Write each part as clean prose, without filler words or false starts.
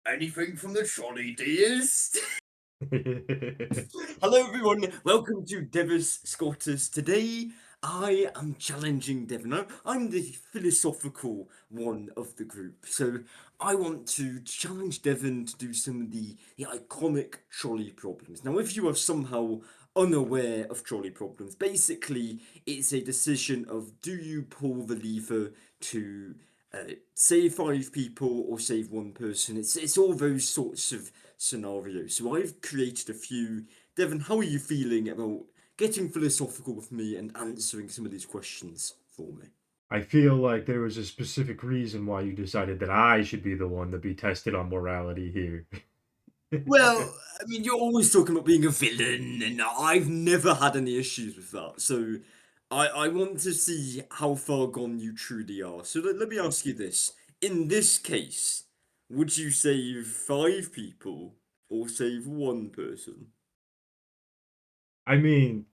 Anything from the trolley, dears? Hello, everyone. Welcome to Devus, Scottus. Today, I am challenging Devon. I'm the philosophical one of the group. So, I want to challenge Devon to do some of the iconic trolley problems. Now, if you are somehow unaware of trolley problems, basically, it's a decision of do you pull the lever to save five people or save one person. It's all those sorts of scenarios. So I've created a few. Devon, how are you feeling about getting philosophical with me and answering some of these questions for me? I feel like there was a specific reason why you decided that I should be the one to be tested on morality here. Well, I mean, you're always talking about being a villain, and I've never had any issues with that. So I want to see how far gone you truly are. So let me ask you this. In this case, would you save five people or save one person? I mean,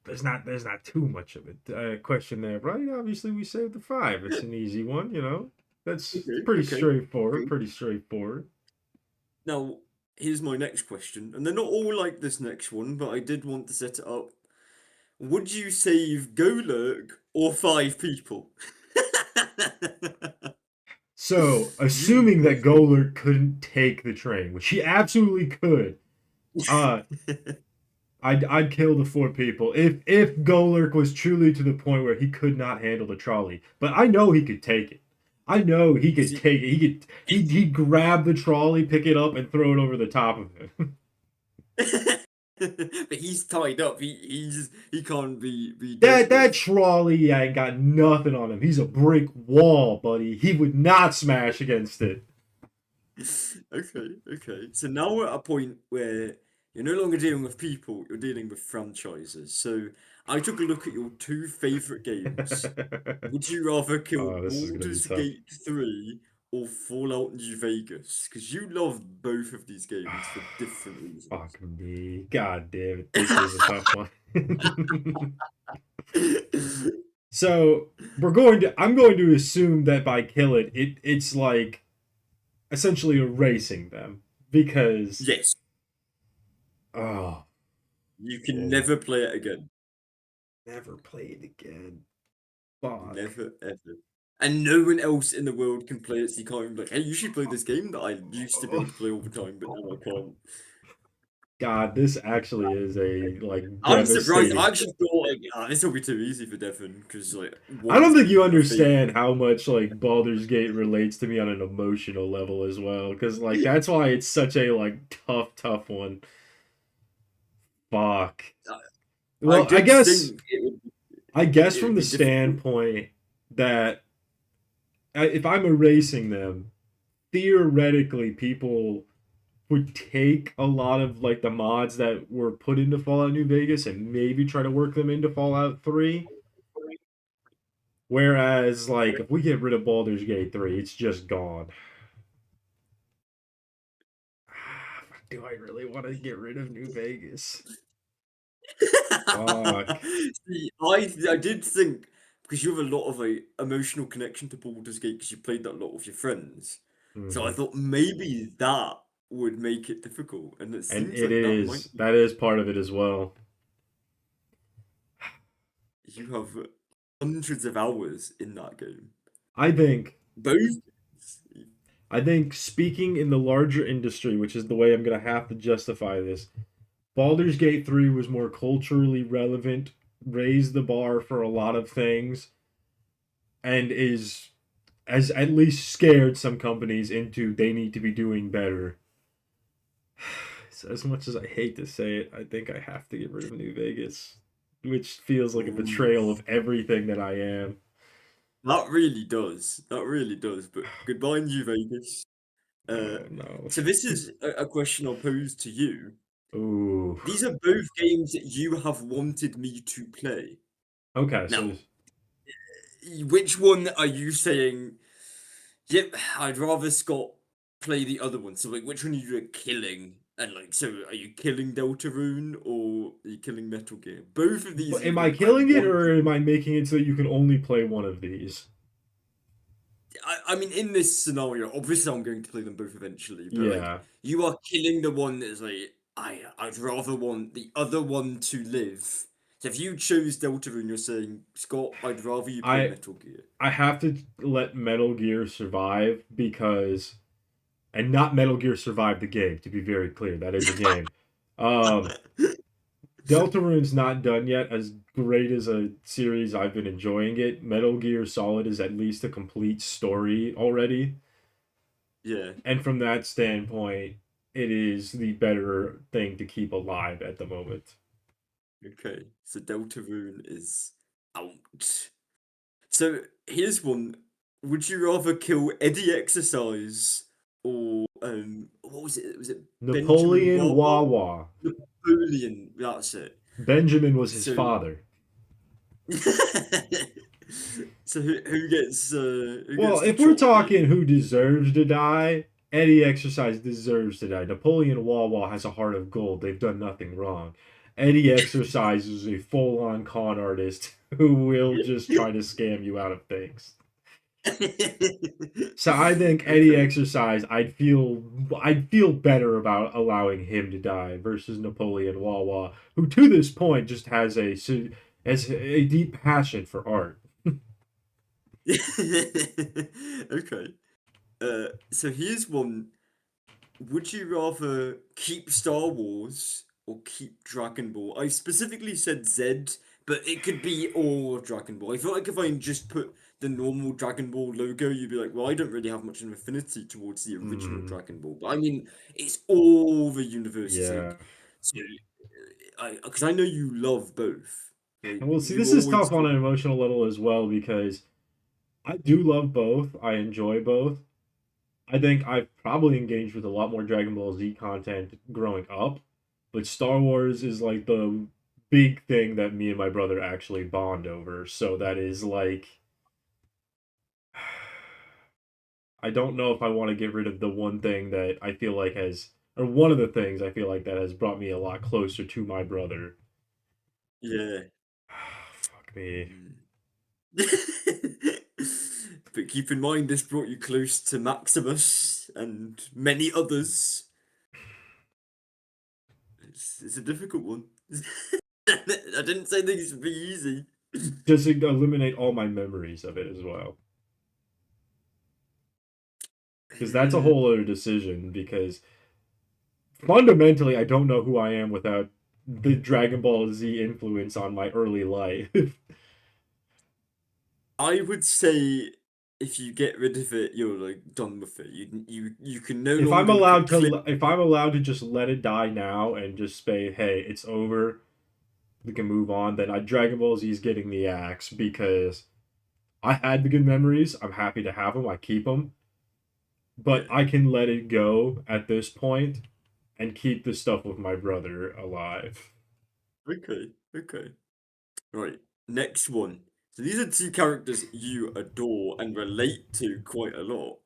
there's not too much of a question there, right? Obviously, we saved the five. It's an easy one, you know. That's Okay, pretty okay, straightforward. okay. Pretty straightforward. Now, here's my next question, and they're not all like this next one, but I did want to set it up. Would you save Golurk or five people? So, You assuming that definitely. Goler couldn't take the train, which he absolutely could, uh, I'd kill the four people if Golurk was truly to the point where he could not handle the trolley. But I know he could take it. I know he could See, take it. He'd grab the trolley, pick it up, and throw it over the top of him. but he's tied up. He can't be dealt That with. trolley ain't got nothing on him. He's a brick wall, buddy. He would not smash against it. Okay, okay. So now we're at a point where you're no longer dealing with people, you're dealing with franchises. So I took a look at your two favorite games. Would you rather kill Oh, this is gonna be Baldur's tough. Gate 3 or Fallout New Vegas? Because you love both of these games for different reasons. Fuck me. God damn it. This is a tough one. So I'm going to assume that by kill it's like essentially erasing them because Yes, oh you can shit. never play it again. Never play it again. Fuck. Never, ever. And no one else in the world can play it, so you can't even be like, hey, you should play this game that I used to be able to play all the time, but now I can't. God, this actually is a like I'm surprised. I devastating. actually thought like, this will be too easy for Devon because like I don't one's think you been a favorite. understand how much like Baldur's Gate relates to me on an emotional level as well, because like that's why it's such a like tough one. Fuck. I Well, did think I guess it from would the be difficult. standpoint that if I'm erasing them, theoretically, people would take a lot of like the mods that were put into Fallout New Vegas and maybe try to work them into Fallout 3. Whereas, like, if we get rid of Baldur's Gate 3, it's just gone. Do I really want to get rid of New Vegas? Fuck. See, I did think because you have a lot of a emotional connection to Baldur's Gate because you played that a lot with your friends. So I Hmm. thought maybe that would make it difficult, and it And seems it like that might is. be. That is part of it as well. You have hundreds of hours in that game. I think Both. I think speaking in the larger industry, which is the way I'm gonna have to justify this, Baldur's Gate 3 was more culturally relevant, raised the bar for a lot of things, and is has at least scared some companies into they need to be doing better. So as much as I hate to say it, I think I have to get rid of New Vegas, which feels like a Ooh, betrayal of everything that I am. that really does. That really does. But goodbye, New Vegas. Uh, Oh no. so this is a question I'll pose to you. Ooh. These are both games that you have wanted me to play. Okay, so Now, which one are you saying? Yep, I'd rather Scott play the other one. So, like, which one are you like, killing? And like, so are you killing Deltarune or are you killing Metal Gear? Both of these am I games I killing it want or you. am I making it so that you can only play one of these? I mean, in this scenario, obviously I'm going to play them both eventually, but like Yeah, you are killing the one that's like I'd rather want the other one to live. So if you choose Deltarune, you're saying, Scott, I'd rather you play I Metal Gear. I have to let Metal Gear survive because, and not Metal Gear Survive the game. To be very clear, that is a game. Um, Deltarune's not done yet. As great as a series, I've been enjoying it. Metal Gear Solid is at least a complete story already, Yeah. and from that standpoint, it is the better thing to keep alive at the moment. Okay. So Deltarune is out. So here's one. Would you rather kill Eddie Exercise or what was it? Was it Benjamin Napoleon Wawa? Wawa. Napoleon. That's it. Benjamin was his So father. so who Well, gets the if we're chop here? talking who deserves to die, Eddie Exercise deserves to die. Napoleon Wawa has a heart of gold. They've done nothing wrong. Eddie Exercise is a full on con artist who will just try to scam you out of things. So I think Eddie Okay. Exercise, I'd feel better about allowing him to die versus Napoleon Wawa, who to this point just has a deep passion for art. Okay. So here's one. Would you rather keep Star Wars or keep Dragon Ball? I specifically said Z, but it could be all of Dragon Ball. I feel like if I just put the normal Dragon Ball logo, you'd be like, well, I don't really have much of an affinity towards the original Mm, Dragon Ball. But I mean, it's all the universes. yeah. Like, so, because I know you love both. Like, Well, see, you this is always tough on talk. an emotional level as well because I do love both. I enjoy both. I think I've probably engaged with a lot more Dragon Ball Z content growing up, but Star Wars is like the big thing that me and my brother actually bond over. So that is like, I don't know if I want to get rid of the one thing that I feel like has, or one of the things I feel like that has brought me a lot closer to my brother. Yeah. Fuck me. Mm. But keep in mind, this brought you close to Maximus and many others. It's a difficult one. I didn't say things would be easy. Just eliminate all my memories of it as well. Because that's a Yeah, whole other decision. Because fundamentally, I don't know who I am without the Dragon Ball Z influence on my early life. I would say if you get rid of it, you're like done with it. You can no longer look at clip. If I'm allowed to just let it die now and just say, hey, it's over, we can move on, then Dragon Ball Z is getting the axe because I had the good memories. I'm happy to have them. I keep them, but Yeah. I can let it go at this point and keep the stuff with my brother alive. Okay. Okay. Right. Next one. So these are two characters you adore and relate to quite a lot.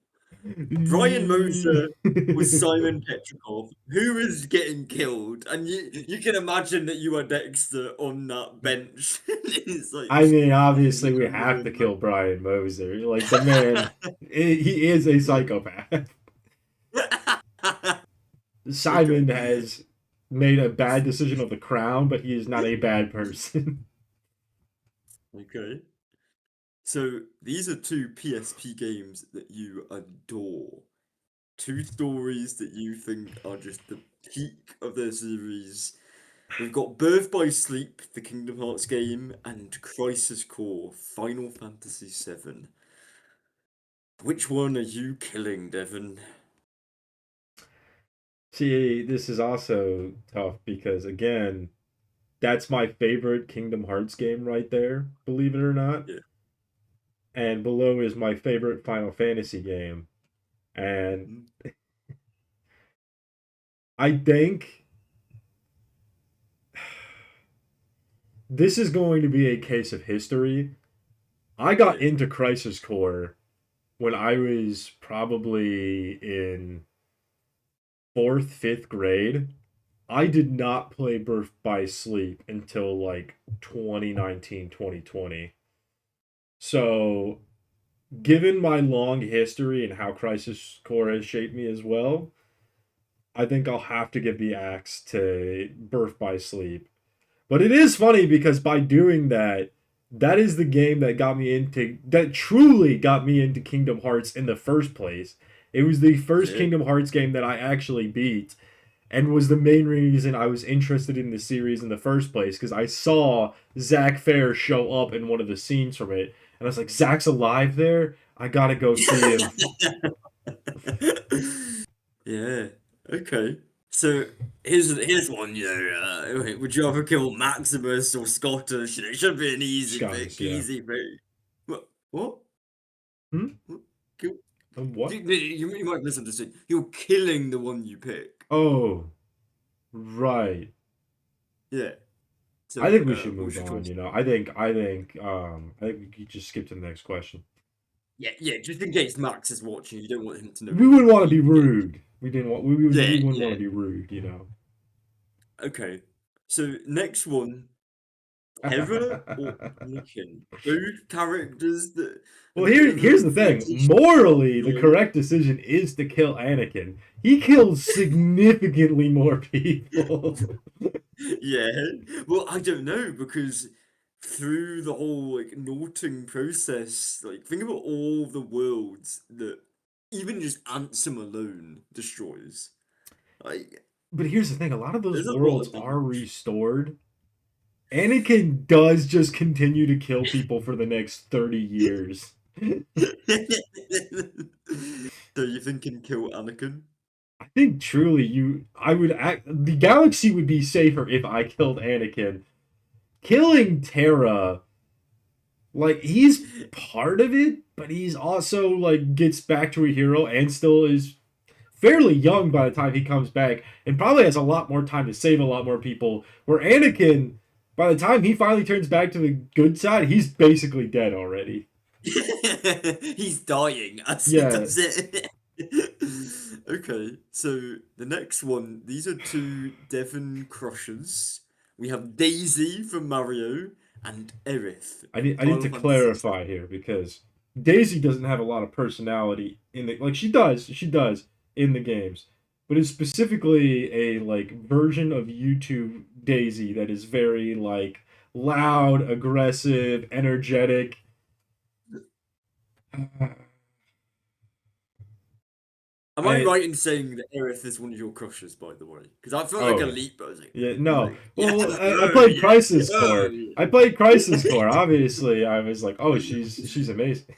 Brian Moser was Simon Petrikov, who is getting killed, and you can imagine that you are Dexter on that bench. It's like I mean, he's obviously, we looking have over to kill Brian Moser. Like the man, he is a psychopath. Okay. Simon has made a bad decision of the crown, but he is not a bad person. Okay. So these are two PSP games that you adore. Two stories that you think are just the peak of their series. We've got Birth by Sleep, the Kingdom Hearts game, and Crisis Core, Final Fantasy VII. Which one are you killing, Devon? See, this is also tough because, again, that's my favorite Kingdom Hearts game right there, believe it or not. Yeah. And below is my favorite Final Fantasy game. And Mm. I think this is going to be a case of history. I got Yeah. into Crisis Core when I was probably in fourth, fifth grade. I did not play Birth by Sleep until like 2019, 2020. So given my long history and how Crisis Core has shaped me as well, I think I'll have to give the axe to Birth by Sleep. But it is funny because by doing that, that is the game that truly got me into Kingdom Hearts in the first place. It was the first Yeah. Kingdom Hearts game that I actually beat and was the main reason I was interested in the series in the first place because I saw Zack Fair show up in one of the scenes from it and I was like, Zack's alive there? I gotta go see him. Yeah. Okay. So here's one. Okay, would you ever kill Maximus or Scottus? You know, it should be an easy Scottus, pick. yeah. Easy pick. What? What? Hmm? What? Kill? What? You might have misunderstood. You're killing the one you pick. Oh, right. Yeah. I So, think we should what's move your on. choice? I think we could just skip to the next question. Yeah, yeah. Just in case Max is watching, you don't want him to know We it. wouldn't want to be You get. rude. We didn't want. We Yeah, wouldn't want yeah. to be rude. Okay. So next one, Hera or Anakin? Both characters that Well, have a bit of a here's the thing. flirtation. Morally, the correct decision is to kill Anakin. He kills significantly more people. Yeah. Well, I don't know because through the whole like Norting process, like think about all the worlds that even just Ansem alone destroys. Like But here's the thing: a lot of those there's a lot worlds of are damage. restored. Anakin does just continue to kill people for the next 30 years. So you think can kill Anakin? I think truly I would act the galaxy would be safer if I killed Anakin. Killing Terra, like he's part of it, but he's also like gets back to a hero and still is fairly young by the time he comes back and probably has a lot more time to save a lot more people. Where Anakin, by the time he finally turns back to the good side, he's basically dead already. He's dying as he Yeah, does it. Okay, so the next one, these are two Devon crushers. We have Daisy from Mario and Aerith from I need Final to Fantasy VII. clarify here because Daisy doesn't have a lot of personality in the like she does in the games, but it's specifically a like version of YouTube Daisy that is very like loud, aggressive, energetic. Uh, Am I I right in saying that Aerith is one of your crushers, by the way? Because I felt like a oh leap, but yeah I was no like, yeah, well I oh played yeah, Crisis oh Core. yeah. I played Crisis Core. Obviously, I was like, oh, she's amazing.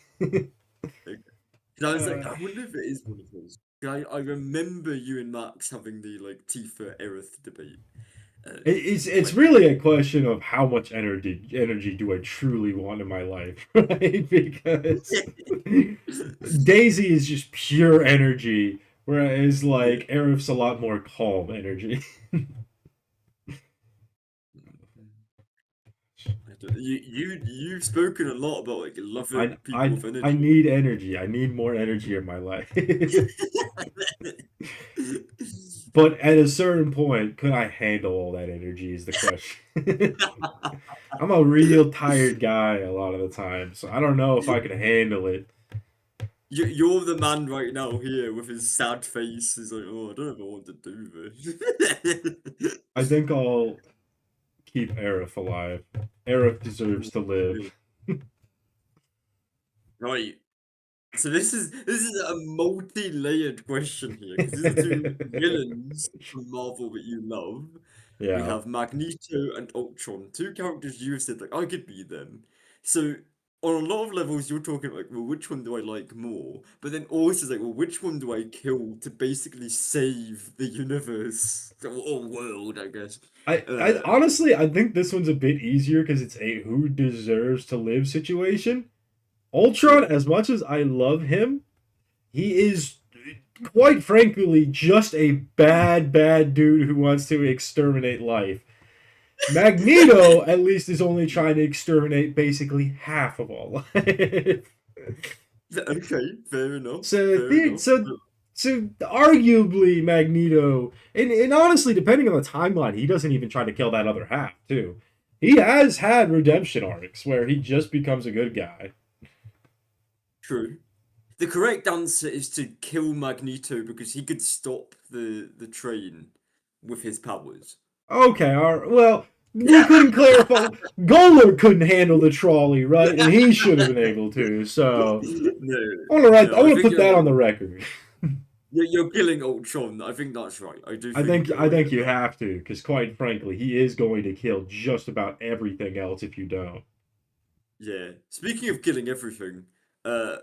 Okay. 'Cause I was like, Uh, I wonder if it is one of those. I remember you and Max having the like Tifa Aerith debate. it's Like really a question of how much energy do I truly want in my life, right? Because Daisy is just pure energy, whereas yeah. like Aerith's a lot more calm energy. You've spoken a lot about like loving people with I energy. need energy. I need more energy in my life. But at a certain point, could I handle all that energy is the question. I'm a real tired guy a lot of the time, so I don't know if I You, could handle it. you're the man right now here with his sad face. He's like, oh, I don't ever want to do this. I think I'll keep Aerith alive. Aerith deserves Ooh, to live. yeah. Right. So this is a multi-layered question here because these are two villains from Marvel that you love. We Yeah. have Magneto and Ultron, two characters you said like I could be them. So on a lot of levels, you're talking like, well, which one do I like more? But then also it's like, well, which one do I kill to basically save the universe or world, I guess. I Uh, honestly I think this one's a bit easier because it's a who deserves to live situation. Ultron, yeah. as much as I love him, he is quite frankly just a bad dude who wants to exterminate life. Magneto, at least, is only trying to exterminate basically half of all life. Okay, fair enough. so, Fair enough. so arguably Magneto, and honestly, depending on the timeline, he doesn't even try to kill that other half too. He has had redemption arcs where he just becomes a good guy. True. The correct answer is to kill Magneto because he could stop the train with his powers. Okay, all right. Well, we couldn't clarify. Goller couldn't handle the trolley, right? And he should have been able to. So No, I no, I want to think put that on the record. you're killing Ultron. I think that's right. I do think you're I right think in you that. have to, because quite frankly, he is going to kill just about everything else if you don't. Yeah. Speaking of killing everything, uh,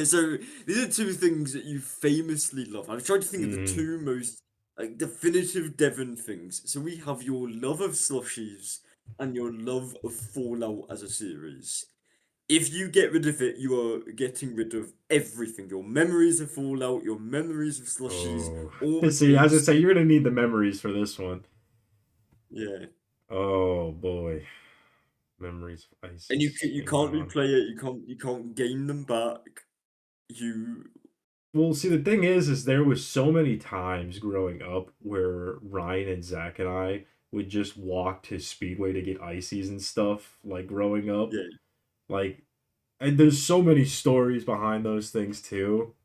so these are two things that you famously love. I've tried to think of the Mm. two most like definitive Devon things. So we have your love of slushies and your love of Fallout as a series. If you get rid of it, you are getting rid of everything. Your memories of Fallout, your memories of slushies, Oh, all the see, as I taste. say, you're gonna need the memories for this one. Yeah. Oh boy, memories of And Isis you and can't gone. replay it, you can't gain them back. You Well, see, the thing is there was so many times growing up where Ryan and Zach and I would just walk to Speedway to get ices and stuff. Like growing up, yeah. like, and there's so many stories behind those things too.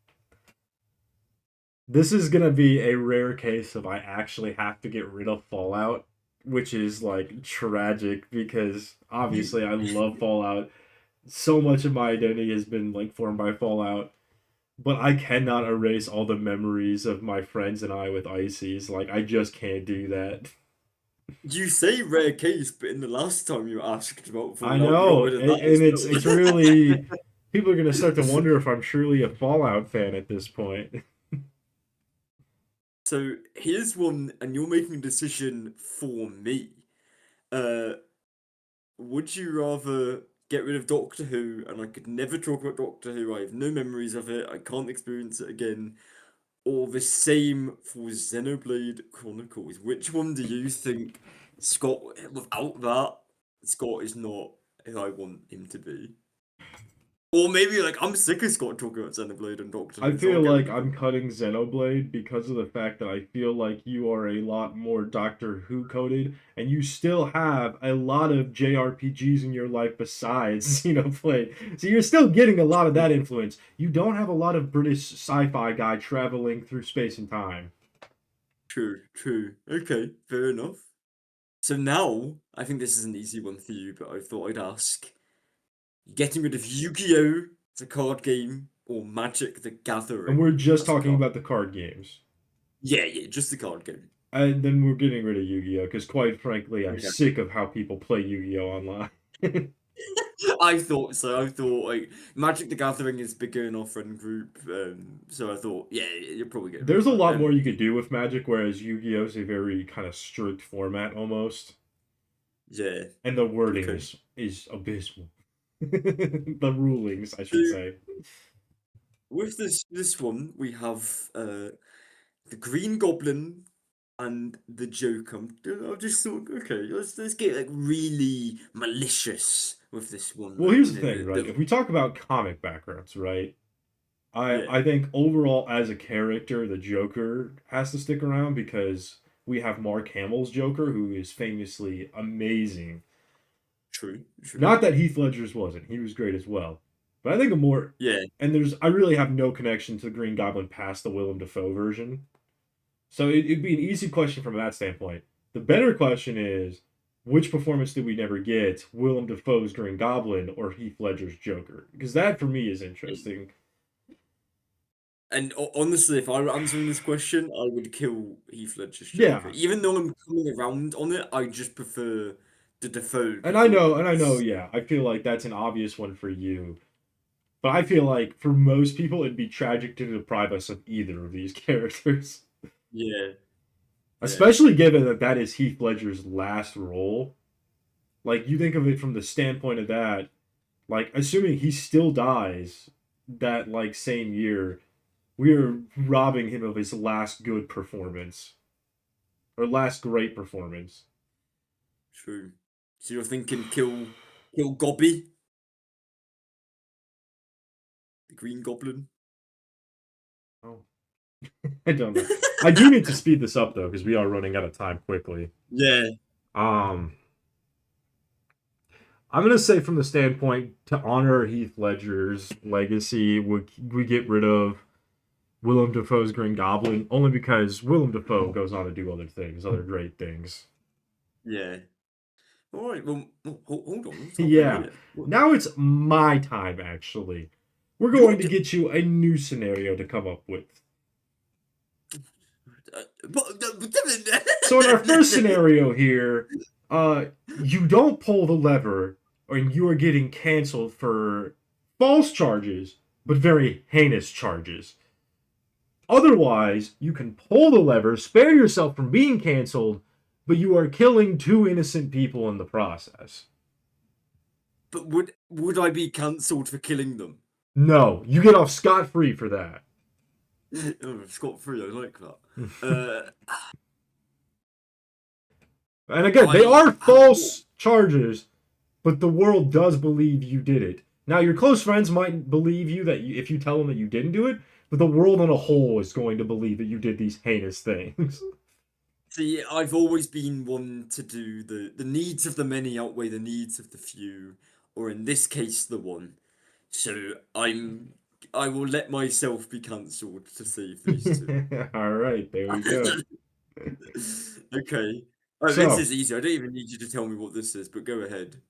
This is gonna be a rare case of I actually have to get rid of Fallout, which is like tragic because You obviously I love Fallout. So much of my identity has been like formed by Fallout, but I cannot erase all the memories of my friends and I with ices. Like I just can't do that. you say rare case, but in the last time you asked about I Fallout, you got know, rid of that as and it's really well. people are gonna start to wonder if I'm truly a Fallout fan at this point. So here's one, and you're making a decision for me. Uh, would you rather get rid of Doctor Who, and I could never talk about Doctor Who, I have no memories of it, I can't experience it again, or the same for Xenoblade Chronicles? Which one do you think Scott, without that, Scott is not who I want him to be? Or maybe like I'm sick of Scott talking about Xenoblade and Doctor I Who, so I'll feel get like rid of I'm him. cutting Xenoblade because of the fact that I feel like you are a lot more Doctor Who coded, and you still have a lot of JRPGs in your life besides Xenoblade. So you're still getting a lot of that influence. You don't have a lot of British sci-fi guy traveling through space and time. True, true. Okay, fair enough. So now, I think this is an easy one for you, but I thought I'd ask. Getting rid of Yu-Gi-Oh! As a card game, or Magic the And we're Gathering just as a talking card. about the card games. Yeah, yeah, just the card game. And then we're getting rid of Yu-Gi-Oh! Because quite frankly, I'm Okay. sick of how people play Yu-Gi-Oh! Online. I thought so. I thought like Magic the Gathering is bigger in our friend group, so I thought, yeah, you're probably getting rid There's of a that. lot more you could do with Magic, whereas Yu-Gi-Oh is a very kind of strict format almost, Yeah, and the wording okay. is abysmal. The rulings, I So should say. with this one, we have the Green Goblin and the Joker. I just thought, okay, let's get like really malicious with this one. Well, Like here's you the know, thing, right? the If we talk about comic backgrounds, right? yeah, I think overall as a character, the Joker has to stick around because we have Mark Hamill's Joker, who is famously amazing. true, true. Not that Heath Ledger's wasn't; he was great as well. But I think a more Yeah, I really have no connection to the Green Goblin past the Willem Dafoe version. So it'd be an easy question from that standpoint. The better question is, which performance did we never get? Willem Dafoe's Green Goblin or Heath Ledger's Joker? Because that for me is interesting. and honestly, if I were answering this question, I would kill Heath Ledger's Joker. Yeah, Even though I'm coming around on it, I just prefer the Defoe and I know, performance. yeah, I feel like that's an obvious one for you. But I feel like for most people, it'd be tragic to deprive us of either of these characters, Yeah, yeah, especially given that that is Heath Ledger's last role. Like you think of it from the standpoint of that, like assuming he still dies that like same year, we are robbing him of his last good performance or last great performance. true. So you're thinking kill Gobby, the Green Goblin? Oh, I don't know. I do need to speed this up though because we are running out of time quickly. Yeah, Um, I'm gonna say from the standpoint to honor Heath Ledger's legacy, we get rid of Willem Dafoe's Green Goblin only because Willem Dafoe goes on to do other things, other great things. Yeah. All right. Well, hold on. What's happening Yeah. here? What, Now it's my time, actually. We're you're going to get you a new scenario to come up with. So in our first scenario here, you don't pull the lever, and you are getting canceled for false charges, but very heinous charges. Otherwise, you can pull the lever, spare yourself from being canceled, but you are killing two innocent people in the process. but would I be cancelled for killing them? No, you get off scot free for that. Oh, Scott free. I like that. Uh, And again, they I are have false charges, but the world does believe you did it. Now, your close friends might believe you that if you tell them that you didn't do it, but the world on a whole is going to believe that you did these heinous things. see. I've always been one to do the needs of the many outweigh the needs of the few, or in this case, the one. So I will let myself be cancelled to save these two. All right, there we go. Okay. Oh, this So, is easy. I don't even need you to tell me what this is, but go ahead.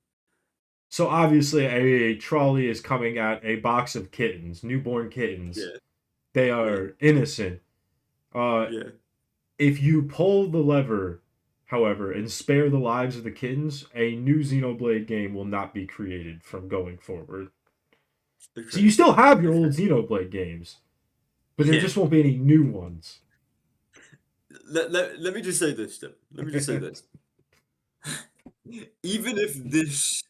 so obviously, a trolley is coming at a box of kittens, newborn kittens. Yeah, They yeah, are innocent. Uh, yeah. if you pull the lever, however, and spare the lives of the kittens, a new Xenoblade game will not be created from going forward. So you Okay, still have your old okay. Xenoblade games, but there Yeah. just won't be any new ones. Let me just say this, Tim. Let me just say this. Even if this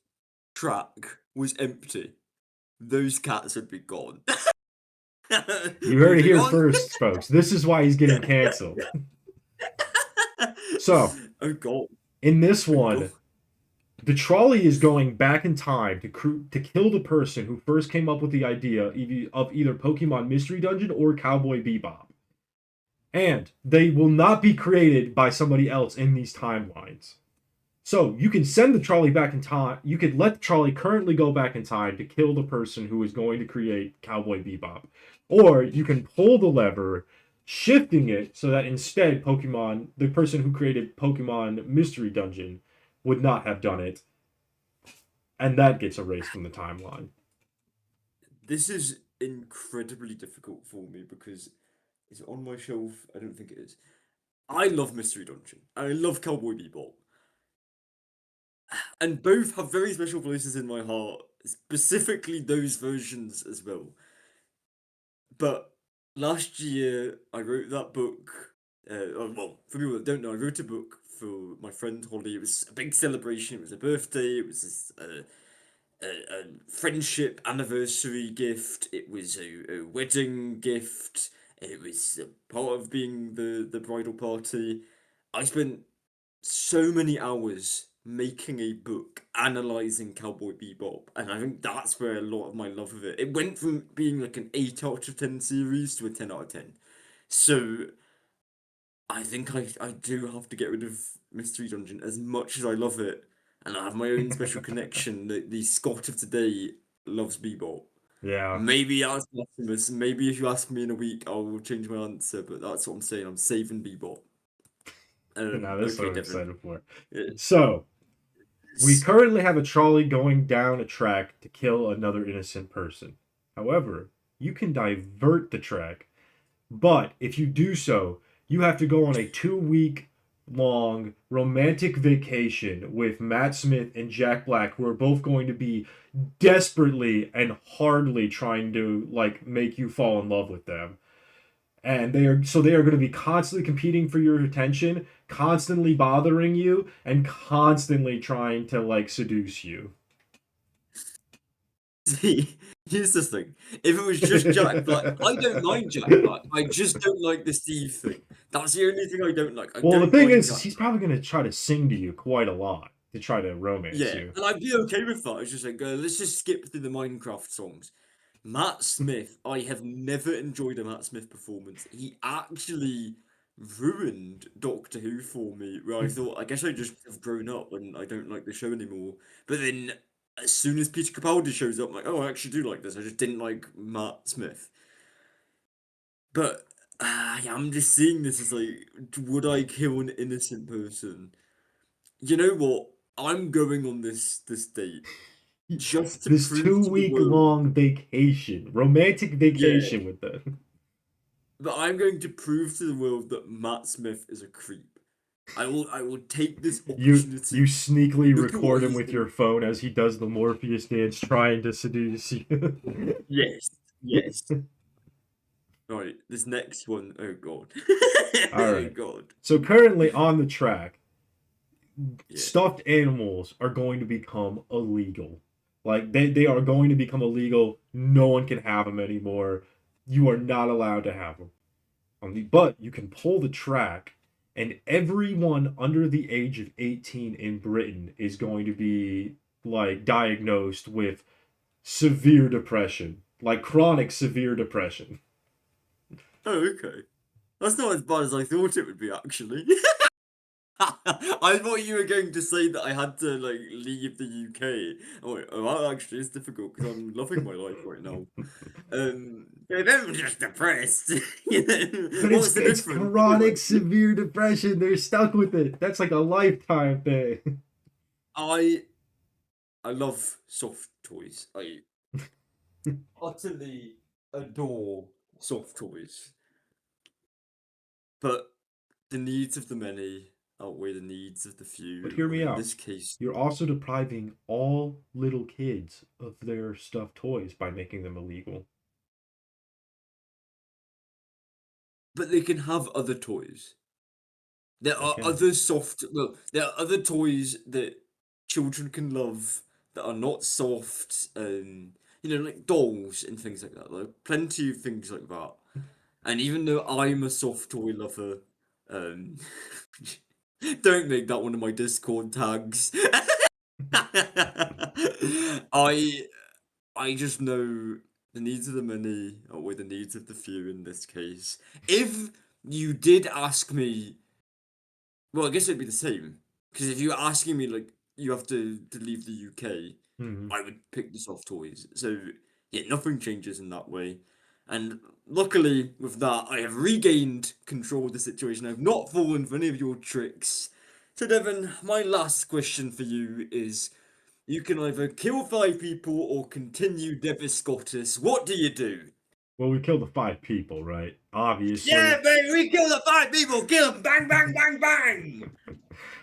track was empty, those cats would be gone. You heard They'd it be here gone. first, folks. This is why he's getting canceled. So, Oh God. in this Oh God. one, the trolley is going back in time to kill the person who first came up with the idea of either Pokemon Mystery Dungeon or Cowboy Bebop. And they will not be created by somebody else in these timelines. So you can send the trolley back in time. You could let the trolley currently go back in time to kill the person who is going to create Cowboy Bebop. Or you can pull the lever, shifting it so that instead Pokemon, the person who created Pokemon Mystery Dungeon, would not have done it. And that gets erased from the timeline. This is incredibly difficult for me because is it on my shelf? I don't think it is. I love Mystery Dungeon. I love Cowboy Bebop. And both have very special places in my heart, specifically those versions as well. But last year, I wrote that book. Well, for people that don't know, I wrote a book for my friend Holly. It was a big celebration. It was a birthday. It was a friendship anniversary gift. It was a wedding gift. It was a part of being the bridal party. I spent so many hours making a book analyzing Cowboy Bebop, and I think that's where a lot of my love of it. It went from being like an 8 out of 10 series to a 10 out of 10. So I think I do have to get rid of Mystery Dungeon as much as I love it, and I have my own special connection. The Scott of today loves Bebop. Yeah. Maybe that's blasphemous. Maybe if you ask me in a week, I will change my answer. But that's what I'm saying. I'm saving Bebop. Now this is what Okay, I'm Devin. excited for. Uh, So, we currently have a trolley going down a track to kill another innocent person. However, you can divert the track, but if you do so, you have to go on a 2 week long romantic vacation with Matt Smith and Jack Black, who are both going to be desperately and hardly trying to like make you fall in love with them. And they are going to be constantly competing for your attention, constantly bothering you, and constantly trying to like seduce you. See, here's the thing. If it was just Jack Black, I don't mind Jack Black. I just don't like the Steve thing. That's the only thing I don't like. I Well, the don't thing mind is Jack he's Black. probably going to try to sing to you quite a lot to try to romance Yeah, you. and I'd be okay with that. It's just like, let's just skip through the Minecraft songs. Matt Smith, I have never enjoyed a Matt Smith performance. He actually ruined Doctor Who for me, where I thought, I guess I just have grown up and I don't like the show anymore. But then as soon as Peter Capaldi shows up, I'm like, oh, I actually do like this. I just didn't like Matt Smith. But yeah, I'm just seeing this as like, would I kill an innocent person? You know what? I'm going on this date just to This prove to the 2 week world, long vacation, romantic yeah, vacation with them. but I'm going to prove to the world that Matt Smith is a creep. I will take this You opportunity. sneakily Look at what record him he's with your done. phone as he does the Morpheus dance, trying to seduce you. Yes, yes. Right, this next one, oh god. All Oh right. god. So currently on the track, Yeah. stuffed animals are going to become illegal. Like they are going to become illegal. No one can have them anymore. You are not allowed to have them. But you can pull the track, and everyone under the age of 18 in Britain is going to be like diagnosed with severe depression, like chronic severe depression. Oh, okay. That's not as bad as I thought it would be, actually. I thought you were going to say that I had to like leave the UK. Oh, wait, oh that actually is difficult because I'm loving my life right now. If I'm just depressed, you know, But what's the it's difference anyway? chronic severe depression. They're stuck with it. That's like a lifetime thing. I I love soft toys. I utterly adore soft toys, but the needs of the many outweigh the needs of the But few, hear and me in out. this case, You're also depriving all little kids of their stuffed toys by making them illegal. but they can have other toys. There They are can. other soft, well, there are other toys that children can love that are not soft, you know, like dolls and things like that. Like plenty of things like that. And even though I'm a soft toy lover, um, don't make that one of my Discord tags. I I just know the needs of the many outweigh the needs of the few in this case. If you did ask me, well, I guess it'd be the same. Because if you're asking me, like, you have to leave the UK, Hmm. I would pick the soft toys. So, yeah, nothing changes in that way. And luckily, with that, I have regained control of the situation. I've not fallen for any of your tricks. So, Devon, my last question for you is you can either kill 5 people or continue Devus Scottus. What do you do? Well, we killed the 5 people, right? Yeah, Obviously. baby, we kill the 5 people! Kill them! Bang, bang, bang, bang!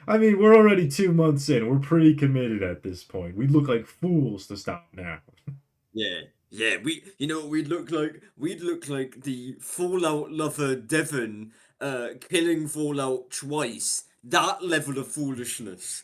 I mean, we're already 2 months in. We're pretty committed at this point. We'd look like fools to stop now. Yeah, yeah, you know what we'd look like? We'd look like the Fallout lover Devon, killing Fallout twice. That level of foolishness.